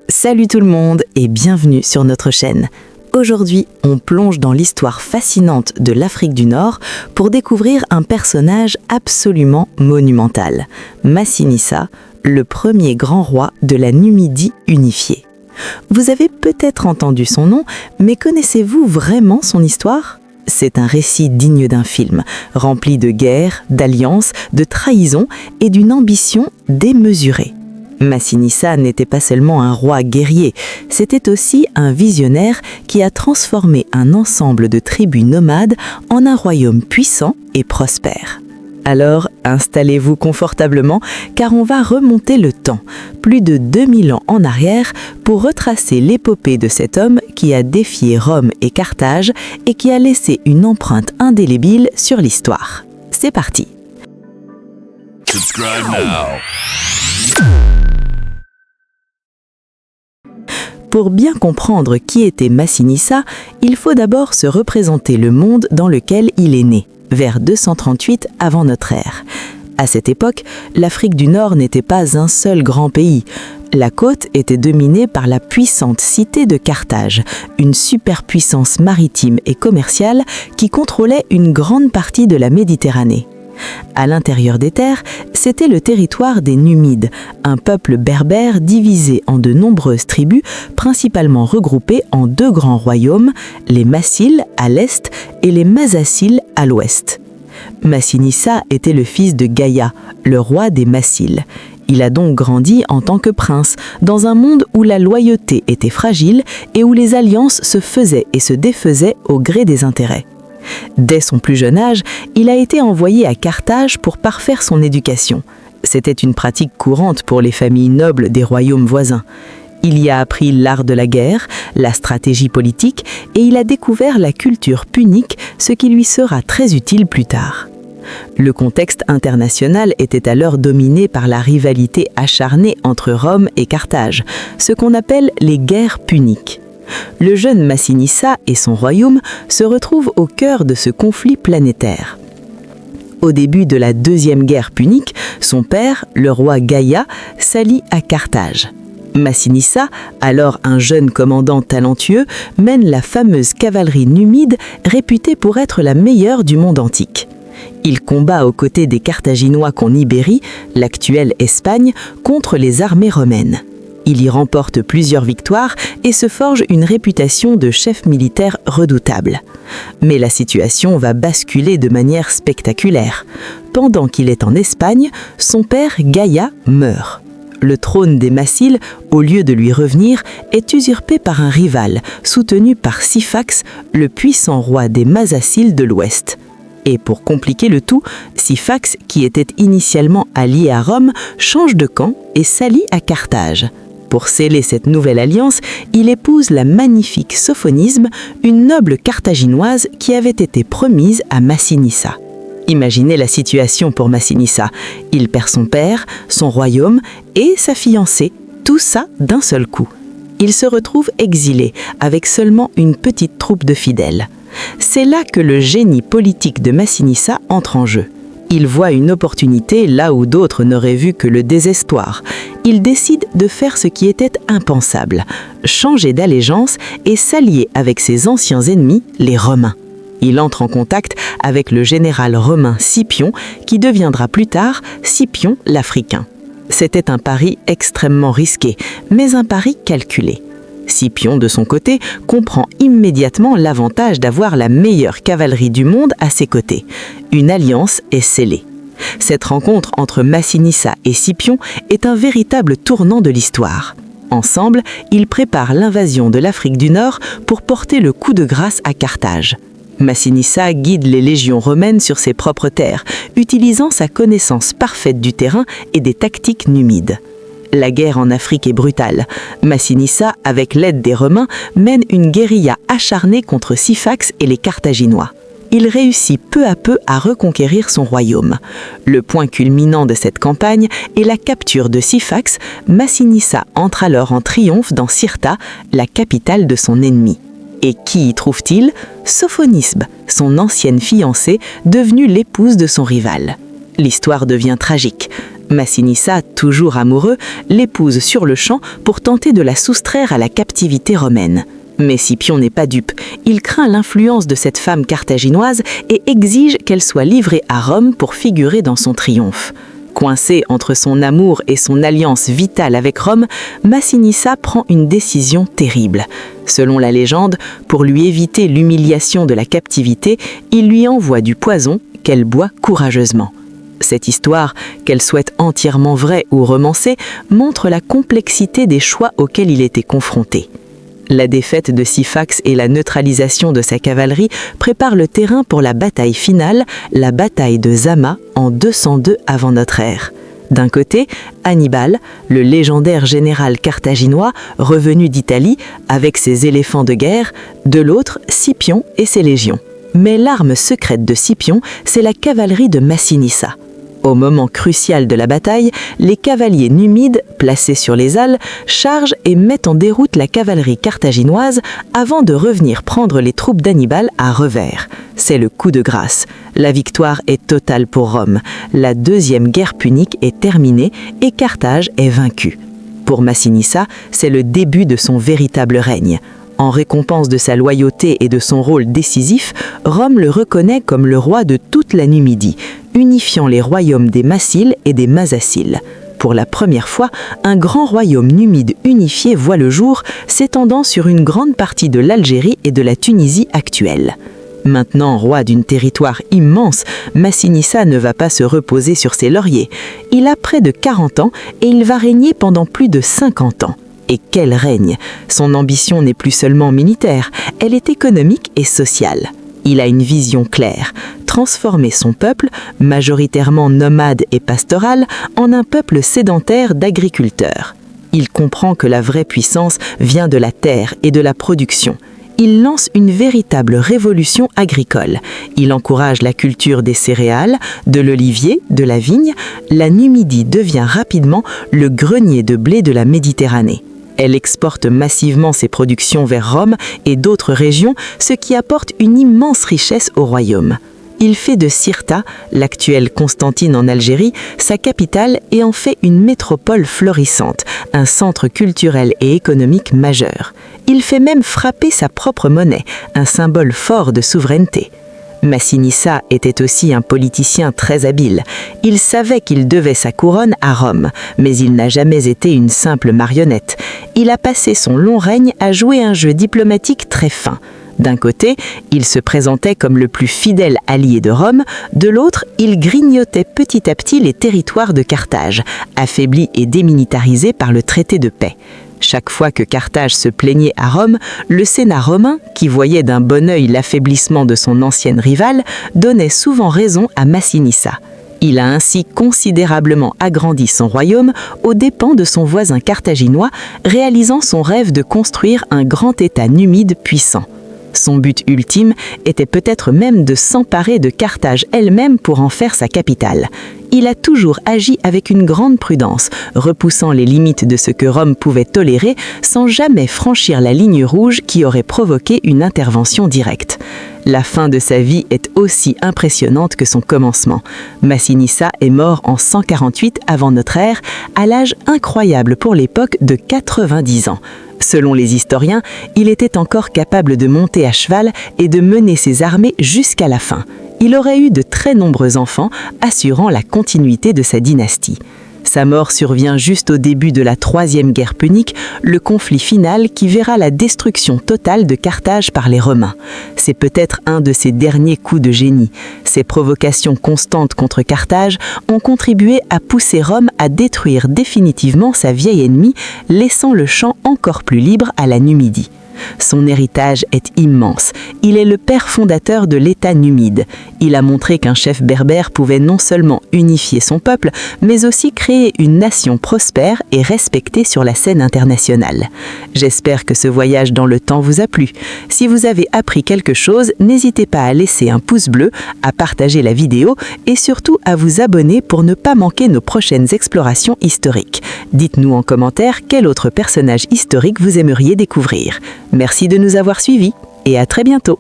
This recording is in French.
Salut tout le monde et bienvenue sur notre chaîne. Aujourd'hui, on plonge dans l'histoire fascinante de l'Afrique du Nord pour découvrir un personnage absolument monumental, Massinissa, le premier grand roi de la Numidie unifiée. Vous avez peut-être entendu son nom, mais connaissez-vous vraiment son histoire ? C'est un récit digne d'un film, rempli de guerres, d'alliances, de trahisons et d'une ambition démesurée. Massinissa n'était pas seulement un roi guerrier, c'était aussi un visionnaire qui a transformé un ensemble de tribus nomades en un royaume puissant et prospère. Alors, installez-vous confortablement car on va remonter le temps, plus de 2000 ans en arrière, pour retracer l'épopée de cet homme qui a défié Rome et Carthage et qui a laissé une empreinte indélébile sur l'histoire. C'est parti! Subscribe now. Pour bien comprendre qui était Massinissa, il faut d'abord se représenter le monde dans lequel il est né, vers 238 avant notre ère. À cette époque, l'Afrique du Nord n'était pas un seul grand pays. La côte était dominée par la puissante cité de Carthage, une superpuissance maritime et commerciale qui contrôlait une grande partie de la Méditerranée. À l'intérieur des terres, c'était le territoire des Numides, un peuple berbère divisé en de nombreuses tribus, principalement regroupées en deux grands royaumes, les Massiles à l'est et les Masaciles à l'ouest. Massinissa était le fils de Gaïa, le roi des Massiles. Il a donc grandi en tant que prince, dans un monde où la loyauté était fragile et où les alliances se faisaient et se défaisaient au gré des intérêts. Dès son plus jeune âge, il a été envoyé à Carthage pour parfaire son éducation. C'était une pratique courante pour les familles nobles des royaumes voisins. Il y a appris l'art de la guerre, la stratégie politique et il a découvert la culture punique, ce qui lui sera très utile plus tard. Le contexte international était alors dominé par la rivalité acharnée entre Rome et Carthage, ce qu'on appelle les guerres puniques. Le jeune Massinissa et son royaume se retrouvent au cœur de ce conflit planétaire. Au début de la deuxième guerre punique, son père, le roi Gaïa, s'allie à Carthage. Massinissa, alors un jeune commandant talentueux, mène la fameuse cavalerie numide réputée pour être la meilleure du monde antique. Il combat aux côtés des Carthaginois qu'en Ibérie, l'actuelle Espagne, contre les armées romaines. Il y remporte plusieurs victoires et se forge une réputation de chef militaire redoutable. Mais la situation va basculer de manière spectaculaire. Pendant qu'il est en Espagne, son père Gaïa meurt. Le trône des Massiles, au lieu de lui revenir, est usurpé par un rival, soutenu par Syphax, le puissant roi des Masaciles de l'Ouest. Et pour compliquer le tout, Syphax, qui était initialement allié à Rome, change de camp et s'allie à Carthage. Pour sceller cette nouvelle alliance, il épouse la magnifique Sophonisbe, une noble carthaginoise qui avait été promise à Massinissa. Imaginez la situation pour Massinissa. Il perd son père, son royaume et sa fiancée, tout ça d'un seul coup. Il se retrouve exilé, avec seulement une petite troupe de fidèles. C'est là que le génie politique de Massinissa entre en jeu. Il voit une opportunité là où d'autres n'auraient vu que le désespoir. Il décide de faire ce qui était impensable, changer d'allégeance et s'allier avec ses anciens ennemis, les Romains. Il entre en contact avec le général romain Scipion, qui deviendra plus tard Scipion l'Africain. C'était un pari extrêmement risqué, mais un pari calculé. Scipion, de son côté, comprend immédiatement l'avantage d'avoir la meilleure cavalerie du monde à ses côtés. Une alliance est scellée. Cette rencontre entre Massinissa et Scipion est un véritable tournant de l'histoire. Ensemble, ils préparent l'invasion de l'Afrique du Nord pour porter le coup de grâce à Carthage. Massinissa guide les légions romaines sur ses propres terres, utilisant sa connaissance parfaite du terrain et des tactiques numides. La guerre en Afrique est brutale. Massinissa, avec l'aide des Romains, mène une guérilla acharnée contre Syphax et les Carthaginois. Il réussit peu à peu à reconquérir son royaume. Le point culminant de cette campagne est la capture de Syphax. Massinissa entre alors en triomphe dans Cirta, la capitale de son ennemi. Et qui y trouve-t-il ? Sophonisbe, son ancienne fiancée, devenue l'épouse de son rival. L'histoire devient tragique. Massinissa, toujours amoureux, l'épouse sur le champ pour tenter de la soustraire à la captivité romaine. Mais Scipion n'est pas dupe. Il craint l'influence de cette femme carthaginoise et exige qu'elle soit livrée à Rome pour figurer dans son triomphe. Coincé entre son amour et son alliance vitale avec Rome, Massinissa prend une décision terrible. Selon la légende, pour lui éviter l'humiliation de la captivité, il lui envoie du poison qu'elle boit courageusement. Cette histoire, qu'elle souhaite entièrement vraie ou romancée, montre la complexité des choix auxquels il était confronté. La défaite de Syphax et la neutralisation de sa cavalerie préparent le terrain pour la bataille finale, la bataille de Zama en 202 avant notre ère. D'un côté, Hannibal, le légendaire général carthaginois revenu d'Italie avec ses éléphants de guerre, de l'autre, Scipion et ses légions. Mais l'arme secrète de Scipion, c'est la cavalerie de Massinissa. Au moment crucial de la bataille, les cavaliers numides, placés sur les halles, chargent et mettent en déroute la cavalerie carthaginoise avant de revenir prendre les troupes d'Hannibal à revers. C'est le coup de grâce. La victoire est totale pour Rome. La deuxième guerre punique est terminée et Carthage est vaincue. Pour Massinissa, c'est le début de son véritable règne. En récompense de sa loyauté et de son rôle décisif, Rome le reconnaît comme le roi de toute la Numidie, unifiant les royaumes des Massiles et des Masaciles. Pour la première fois, un grand royaume numide unifié voit le jour, s'étendant sur une grande partie de l'Algérie et de la Tunisie actuelle. Maintenant roi d'un territoire immense, Massinissa ne va pas se reposer sur ses lauriers. Il a près de 40 ans et il va régner pendant plus de 50 ans. Et quel règne! Son ambition n'est plus seulement militaire, elle est économique et sociale. Il a une vision claire, transformer son peuple, majoritairement nomade et pastoral, en un peuple sédentaire d'agriculteurs. Il comprend que la vraie puissance vient de la terre et de la production. Il lance une véritable révolution agricole. Il encourage la culture des céréales, de l'olivier, de la vigne. La Numidie devient rapidement le grenier de blé de la Méditerranée. Elle exporte massivement ses productions vers Rome et d'autres régions, ce qui apporte une immense richesse au royaume. Il fait de Cirta, l'actuelle Constantine en Algérie, sa capitale et en fait une métropole florissante, un centre culturel et économique majeur. Il fait même frapper sa propre monnaie, un symbole fort de souveraineté. Massinissa était aussi un politicien très habile. Il savait qu'il devait sa couronne à Rome, mais il n'a jamais été une simple marionnette. Il a passé son long règne à jouer un jeu diplomatique très fin. D'un côté, il se présentait comme le plus fidèle allié de Rome, de l'autre, il grignotait petit à petit les territoires de Carthage, affaiblis et démilitarisés par le traité de paix. Chaque fois que Carthage se plaignait à Rome, le Sénat romain, qui voyait d'un bon œil l'affaiblissement de son ancienne rivale, donnait souvent raison à Massinissa. Il a ainsi considérablement agrandi son royaume aux dépens de son voisin carthaginois, réalisant son rêve de construire un grand État numide puissant. Son but ultime était peut-être même de s'emparer de Carthage elle-même pour en faire sa capitale. Il a toujours agi avec une grande prudence, repoussant les limites de ce que Rome pouvait tolérer sans jamais franchir la ligne rouge qui aurait provoqué une intervention directe. La fin de sa vie est aussi impressionnante que son commencement. Massinissa est mort en 148 avant notre ère, à l'âge incroyable pour l'époque de 90 ans. Selon les historiens, il était encore capable de monter à cheval et de mener ses armées jusqu'à la fin. Il aurait eu de très nombreux enfants, assurant la continuité de sa dynastie. Sa mort survient juste au début de la Troisième Guerre punique, le conflit final qui verra la destruction totale de Carthage par les Romains. C'est peut-être un de ses derniers coups de génie. Ses provocations constantes contre Carthage ont contribué à pousser Rome à détruire définitivement sa vieille ennemie, laissant le champ encore plus libre à la Numidie. Son héritage est immense. Il est le père fondateur de l'État numide. Il a montré qu'un chef berbère pouvait non seulement unifier son peuple, mais aussi créer une nation prospère et respectée sur la scène internationale. J'espère que ce voyage dans le temps vous a plu. Si vous avez appris quelque chose, n'hésitez pas à laisser un pouce bleu, à partager la vidéo et surtout à vous abonner pour ne pas manquer nos prochaines explorations historiques. Dites-nous en commentaire quel autre personnage historique vous aimeriez découvrir. Merci de nous avoir suivis et à très bientôt.